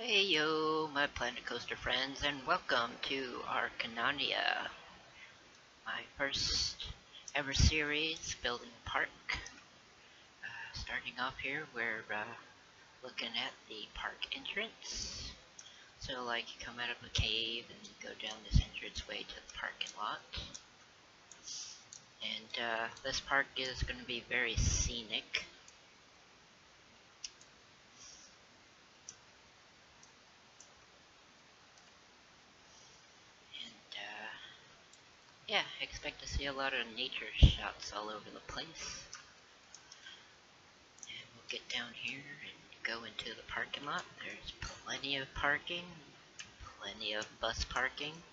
Hey yo, my Planet Coaster friends, and welcome to Acarnania, my first ever series building a park. Starting off here, we're looking at the park entrance. So, like, you come out of a cave and you go down this entranceway to the parking lot. And this park is going to be very scenic. And yeah, expect to see a lot of nature shots all over the place. And we'll get down here and go into the parking lot. There's plenty of parking, plenty of bus parking,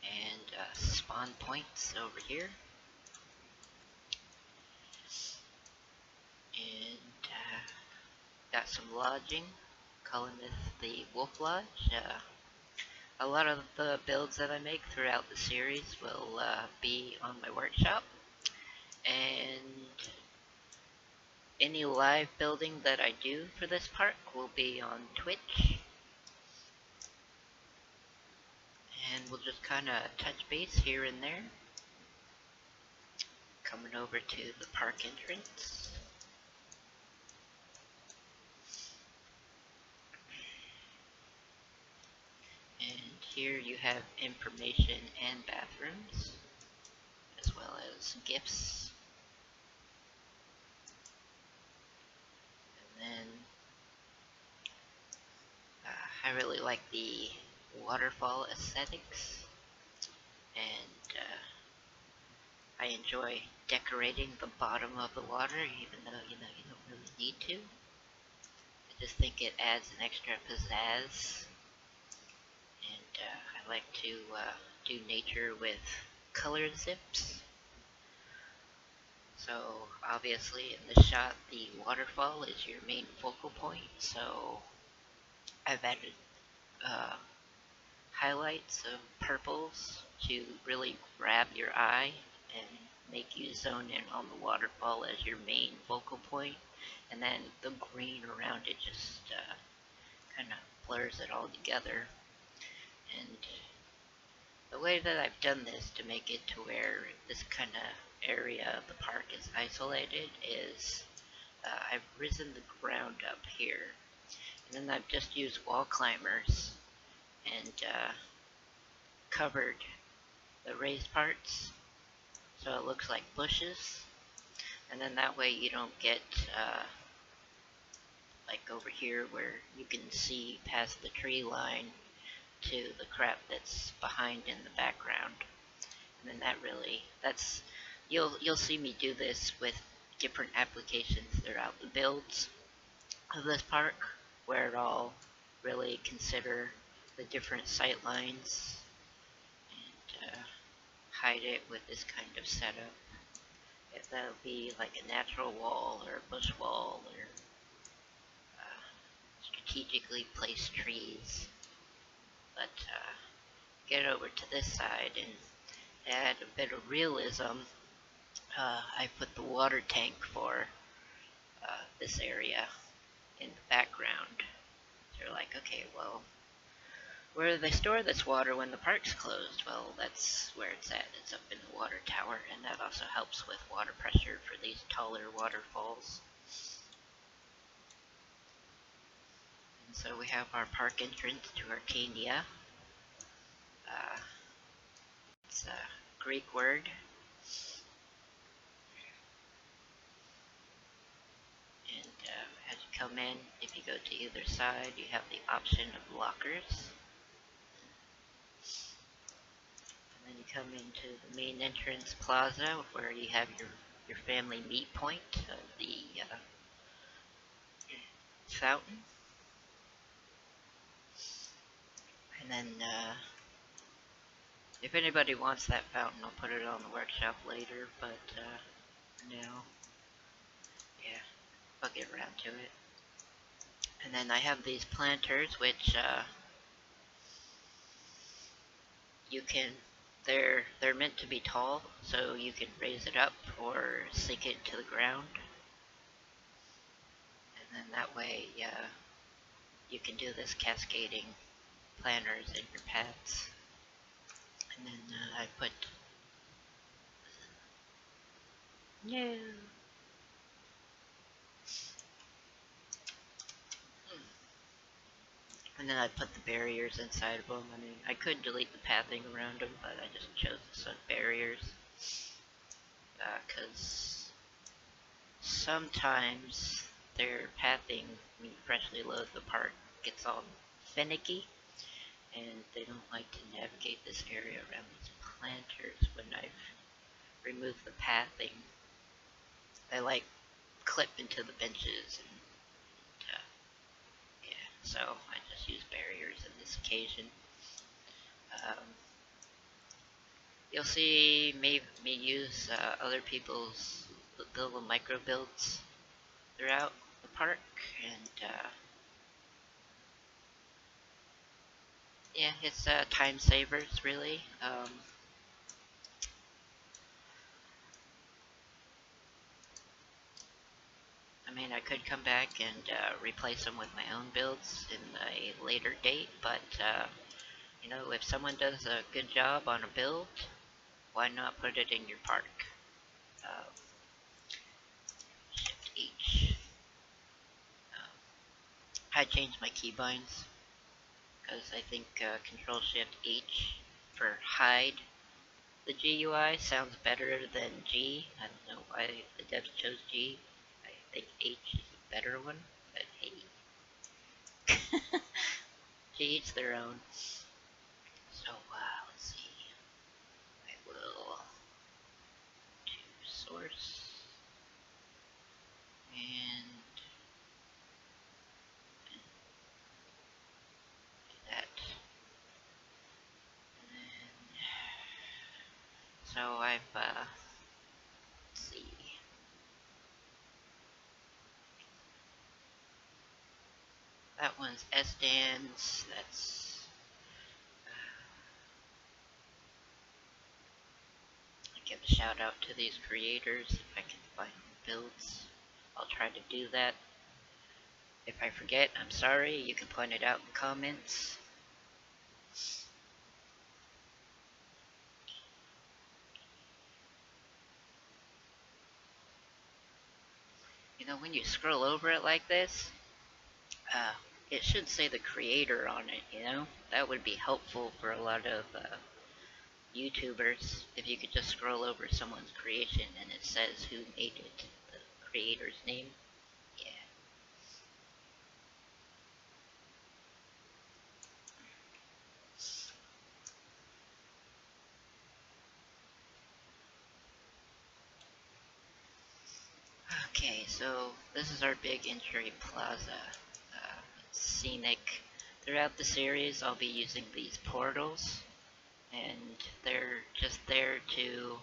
and spawn points over here. And got some lodging, calling this the Wolf Lodge. A lot of the builds that I make throughout the series will be on my workshop, and any live building that I do for this park will be on Twitch. And we'll just kind of touch base here and there. Coming over to the park entrance. And here you have information and bathrooms, as well as gifts. And then I really like the waterfall aesthetics, and I enjoy decorating the bottom of the water, even though you don't really need to. I just think it adds an extra pizzazz, and I like to do nature with color zips. So obviously in this shot the waterfall is your main focal point, so I've added highlights of purples to really grab your eye and make you zone in on the waterfall as your main focal point, and then the green around it just kind of blurs it all together. And the way that I've done this to make it to where this kind of area of the park is isolated is I've risen the ground up here, and then I've just used wall climbers and covered the raised parts so it looks like bushes, and then that way you don't get like over here where you can see past the tree line to the crap that's behind in the background. And then that's you'll see me do this with different applications throughout the builds of this park, where I'll really consider the different sight lines and hide it with this kind of setup. If that'll be like a natural wall or a bush wall or strategically placed trees. But get over to this side and add a bit of realism. I put the water tank for this area in the background. So you're like, okay, well, where do they store this water when the park's closed? Well, that's where it's at. It's up in the water tower, and that also helps with water pressure for these taller waterfalls. And so we have our park entrance to Acarnania. It's a Greek word. And as you come in, if you go to either side, you have the option of lockers. And then you come into the main entrance plaza where you have your family meet point of the fountain. And then if anybody wants that fountain, I'll put it on the workshop later, but now, yeah, I'll get around to it. And then I have these planters, which you can, they're meant to be tall, so you can raise it up or sink it to the ground. And then that way, you can do this cascading planners in your paths. And then I put no. And then I put the barriers inside of them. I mean, I could delete the pathing around them, but I just chose to set barriers. Because sometimes their pathing, when you freshly load the park, gets all finicky, and they don't like to navigate this area around these planters when I've removed the pathing. They like clip into the benches, and yeah, so I just use barriers in this occasion. You'll see me use other people's little micro builds throughout the park, and yeah, it's time savers really. I mean, I could come back and replace them with my own builds in a later date, but you know, if someone does a good job on a build, why not put it in your park? Uh, Shift H. I changed my keybinds because I think Control Shift H for hide the GUI sounds better than G. I don't know why the devs chose G. I think H is a better one, but hey. To each their own. So, let's see. I will do source and do that. And then, so I've, let's see. That one's SDANs. That's, I give a shout out to these creators if I can find builds. I'll try to do that. If I forget, I'm sorry. You can point it out in the comments. You know, when you scroll over it like this, it should say the creator on it, you know? That would be helpful for a lot of YouTubers if you could just scroll over someone's creation and it says who made it, the creator's name. Yeah. Okay, so this is our big entry plaza. It's scenic. Throughout the series, I'll be using these portals, and they're just there to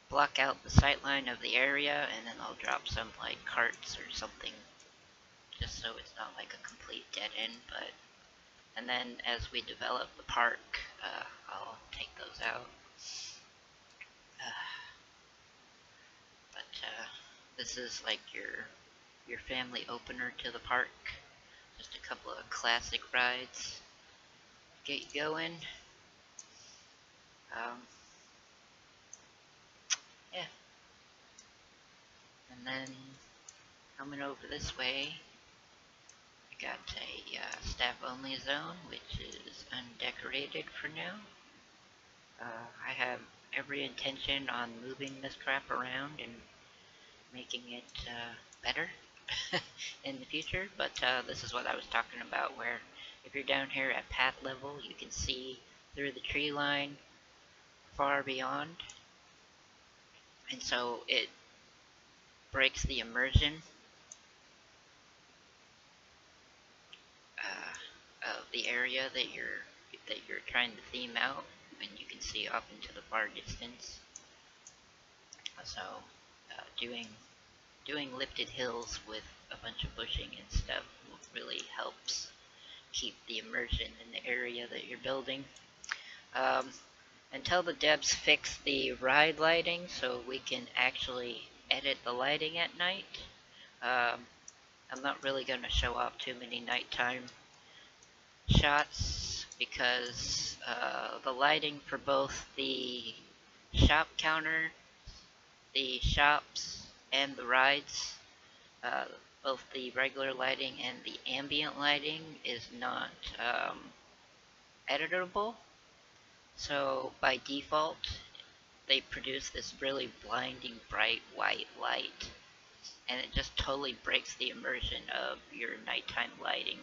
block out the sightline of the area, and then I'll drop some like carts or something, just so it's not like a complete dead end. But and then as we develop the park, I'll take those out. But this is like your family opener to the park. Just a couple of classic rides. Get you going. Yeah. And then coming over this way, I got a staff-only zone, which is undecorated for now. I have every intention on moving this crap around and making it better in the future, but this is what I was talking about, where if you're down here at path level, you can see through the tree line far beyond, and so it breaks the immersion of the area that you're trying to theme out, and you can see off into the far distance. So doing lifted hills with a bunch of bushing and stuff really helps keep the immersion in the area that you're building. Until the devs fix the ride lighting so we can actually edit the lighting at night, I'm not really going to show off too many nighttime shots because the lighting for both the shop counter, the shops, and the rides, uh, both the regular lighting and the ambient lighting is not editable. So by default, they produce this really blinding bright white light, and it just totally breaks the immersion of your nighttime lighting.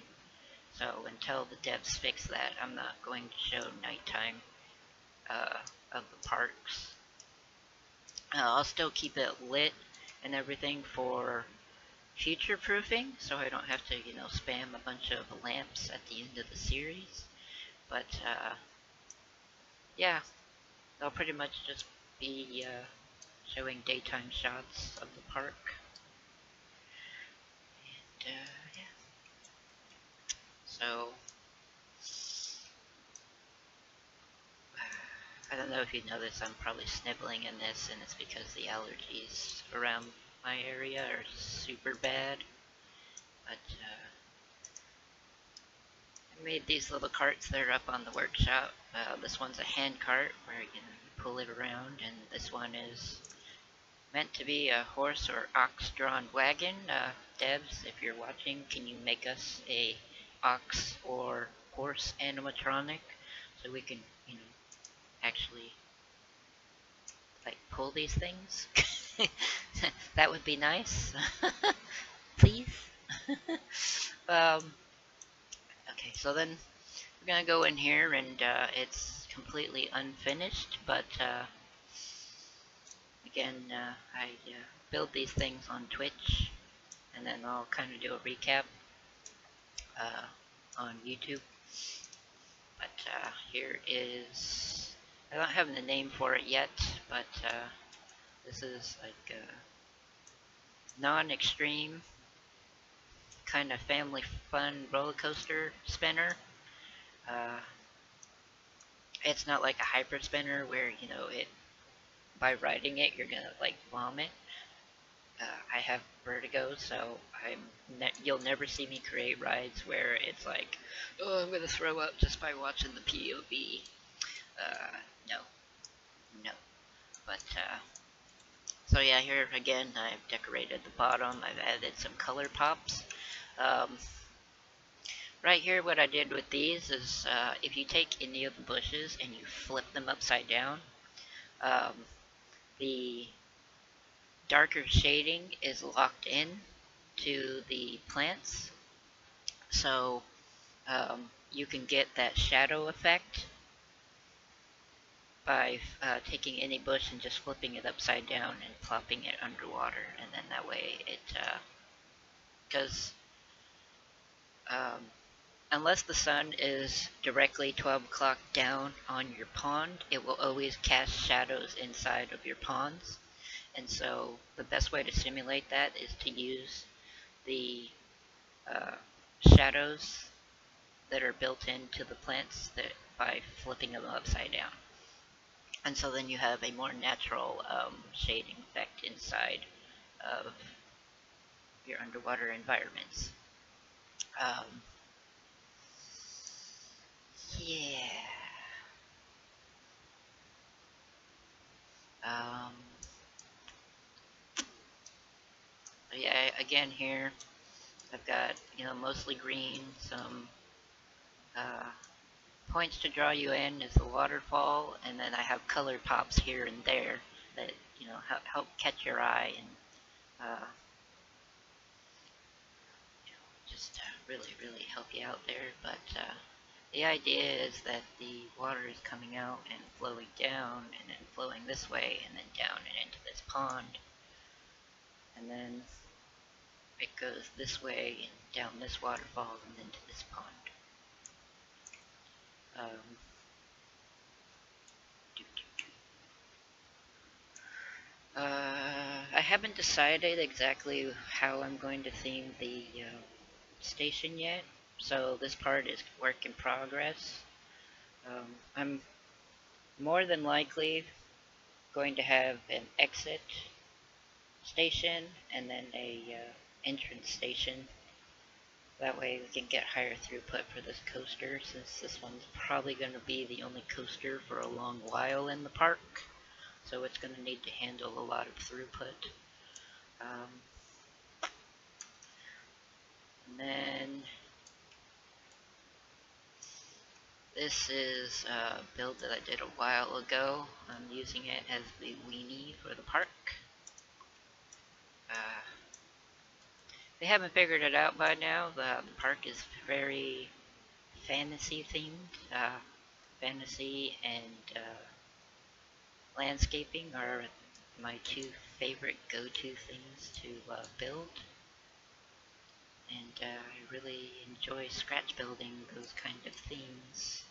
So until the devs fix that, I'm not going to show nighttime uh, of the parks. I'll still keep it lit and everything for future proofing, so I don't have to, spam a bunch of lamps at the end of the series. But yeah, they'll pretty much just be showing daytime shots of the park. And yeah, so I don't know if you notice, I'm probably sniveling in this, and it's because the allergies around my area are super bad. But I made these little carts that are up on the workshop. This one's a hand cart where you pull it around, and this one is meant to be a horse or ox-drawn wagon. Devs, if you're watching, can you make us a ox or horse animatronic so we can, actually like pull these things? That would be nice. Please. um, okay, so then we're gonna go in here, and it's completely unfinished, but again, I build these things on Twitch, and then I'll kind of do a recap uh, on YouTube. But here is, I don't have the name for it yet, but this is like a non-extreme kind of family fun roller coaster spinner. Uh, it's not like a hyper spinner where it, by riding it you're gonna like vomit. I have vertigo, so you'll never see me create rides where it's like, oh, I'm gonna throw up just by watching the POV. No, no. But so yeah, here again I've decorated the bottom. I've added some color pops. Um, right here, what I did with these is if you take any of the bushes and you flip them upside down, um, the darker shading is locked in to the plants, so you can get that shadow effect by taking any bush and just flipping it upside down and plopping it underwater, and then that way it because unless the sun is directly 12 o'clock down on your pond, it will always cast shadows inside of your ponds. And so the best way to simulate that is to use the uh, shadows that are built into the plants that by flipping them upside down. And so then you have a more natural shading effect inside of your underwater environments. Um, yeah. Um, yeah, again here, I've got, mostly green, some uh, points to draw you in is the waterfall, and then I have color pops here and there that, help catch your eye and just really, really help you out there. But the idea is that the water is coming out and flowing down, and then flowing this way, and then down and into this pond, and then it goes this way and down this waterfall and into this pond. Um, I haven't decided exactly how I'm going to theme the station yet, so this part is work in progress. I'm more than likely going to have an exit station and then a entrance station That way we can get higher throughput for this coaster, since this one's probably going to be the only coaster for a long while in the park. So it's going to need to handle a lot of throughput. And then this is a build that I did a while ago. I'm using it as the weenie for the park. They haven't figured it out by now. The park is very fantasy themed. Fantasy and landscaping are my two favorite go-to things to build. And I really enjoy scratch building those kind of themes.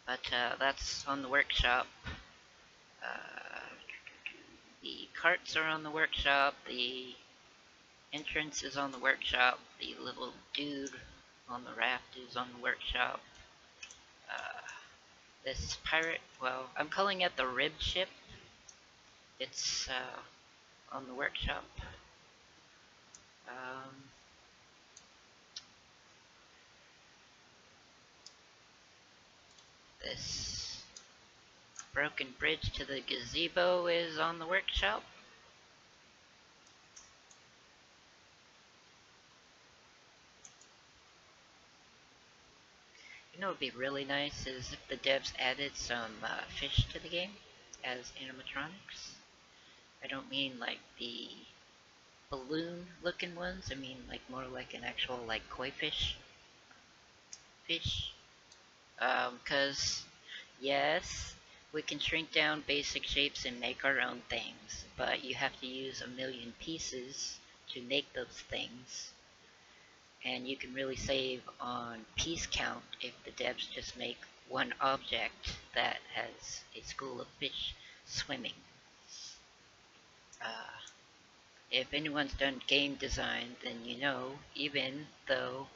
But that's on the workshop. The carts are on the workshop, the entrance is on the workshop, the little dude on the raft is on the workshop. This pirate, well, I'm calling it the rib ship. It's on the workshop. This broken bridge to the gazebo is on the workshop. You know what would be really nice is if the devs added some fish to the game as animatronics. I don't mean like the balloon looking ones, I mean like more like an actual like koi fish. Cause yes, we can shrink down basic shapes and make our own things, but you have to use 1,000,000 pieces to make those things. And you can really save on piece count if the devs just make one object that has a school of fish swimming. If anyone's done game design, then you know, even though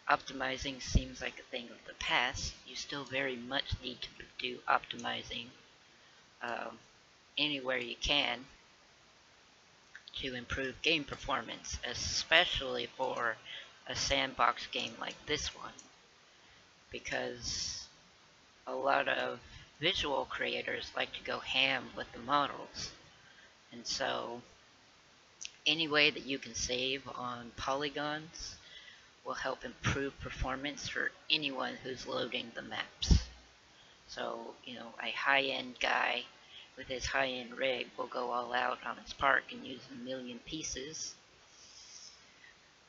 optimizing seems like a thing of the past, you still very much need to do optimizing anywhere you can to improve game performance, especially for a sandbox game like this one, because a lot of visual creators like to go ham with the models, and so any way that you can save on polygons will help improve performance for anyone who's loading the maps. So, you know, a high-end guy with his high-end rig will go all out on his park and use 1,000,000 pieces.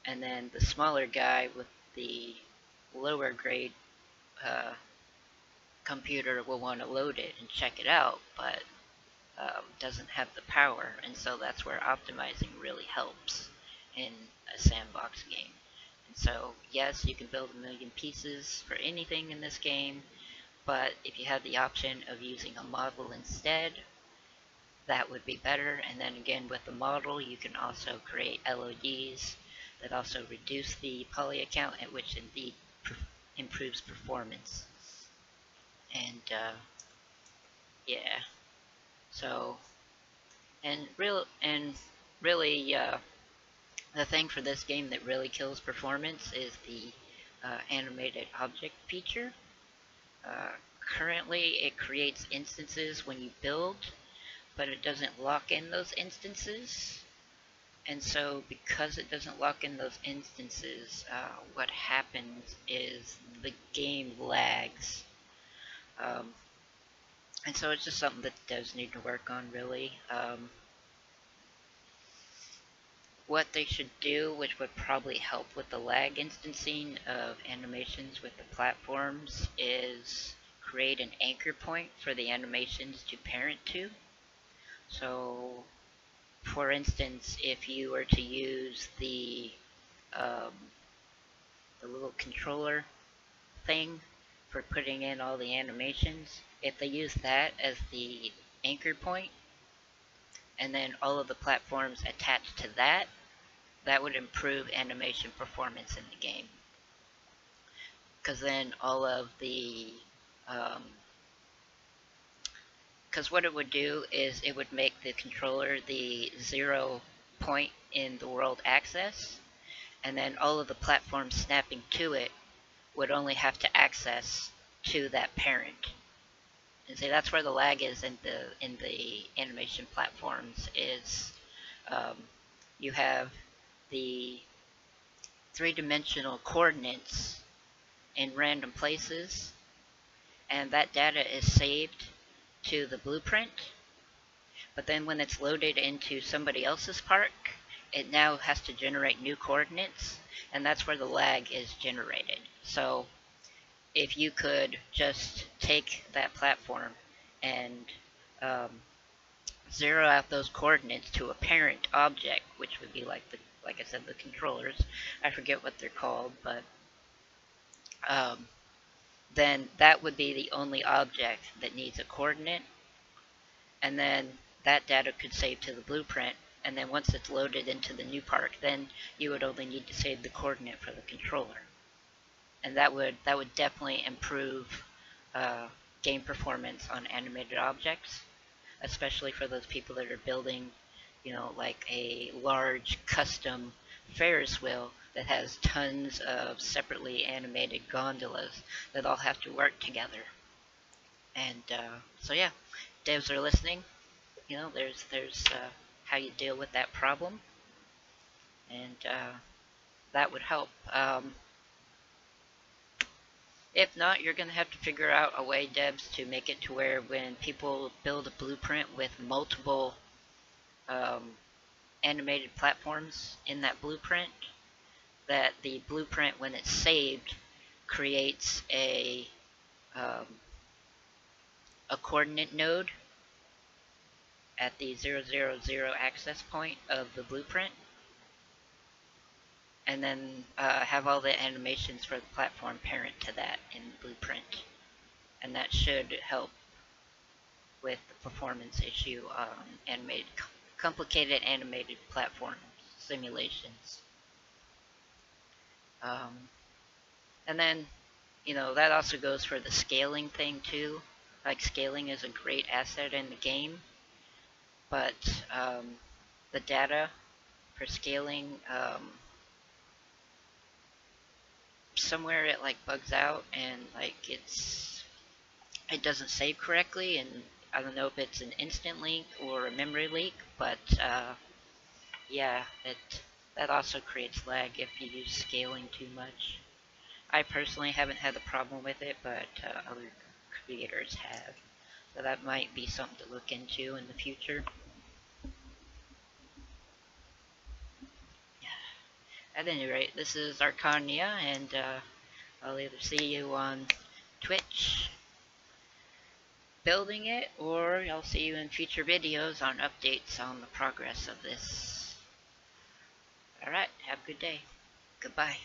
And then the smaller guy with the lower grade computer will want to load it and check it out, but doesn't have the power, and so that's where optimizing really helps in a sandbox game. And so, yes, you can build 1,000,000 pieces for anything in this game, but if you have the option of using a model instead, that would be better. And then again, with the model, you can also create LODs that also reduce the poly count, which indeed improves performance. And yeah. So, and really, the thing for this game that really kills performance is the animated object feature. Currently, it creates instances when you build, but it doesn't lock in those instances. And so, because it doesn't lock in those instances, what happens is the game lags. And so it's just something that devs need to work on, really. What they should do, which would probably help with the lag instancing of animations with the platforms, is create an anchor point for the animations to parent to. So, for instance, if you were to use the little controller thing for putting in all the animations, if they use that as the anchor point, and then all of the platforms attached to that, that would improve animation performance in the game. Because then all of the, because what it would do is it would make the controller the 0 point in the world access, and then all of the platforms snapping to it would only have to access to that parent. And so that's where the lag is in the animation platforms is um, you have the three-dimensional coordinates in random places, and that data is saved to the blueprint, but then when it's loaded into somebody else's park, it now has to generate new coordinates, and that's where the lag is generated. So if you could just take that platform and um, zero out those coordinates to a parent object, which would be like I said, the controllers. I forget what they're called, but um, then that would be the only object that needs a coordinate, and then that data could save to the blueprint, and then once it's loaded into the new park, then you would only need to save the coordinate for the controller. And that would definitely improve game performance on animated objects, especially for those people that are building, like a large custom Ferris wheel that has tons of separately animated gondolas that all have to work together. And so yeah, devs are listening. There's how you deal with that problem, and that would help. If not, you're going to have to figure out a way, devs, to make it to where when people build a blueprint with multiple um, animated platforms in that blueprint, that the blueprint, when it's saved, creates a coordinate node at the 000 access point of the blueprint, and then have all the animations for the platform parent to that in the blueprint. And that should help with the performance issue on complicated animated platform simulations. And then, that also goes for the scaling thing too. Like, scaling is a great asset in the game, but the data for scaling, somewhere it like bugs out, and like it doesn't save correctly, and I don't know if it's an instant leak or a memory leak, but yeah, that also creates lag if you use scaling too much. I personally haven't had a problem with it, but other creators have. So that might be something to look into in the future. At any rate, this is Acarnania, and I'll either see you on Twitch building it, or I'll see you in future videos on updates on the progress of this. Alright, have a good day. Goodbye.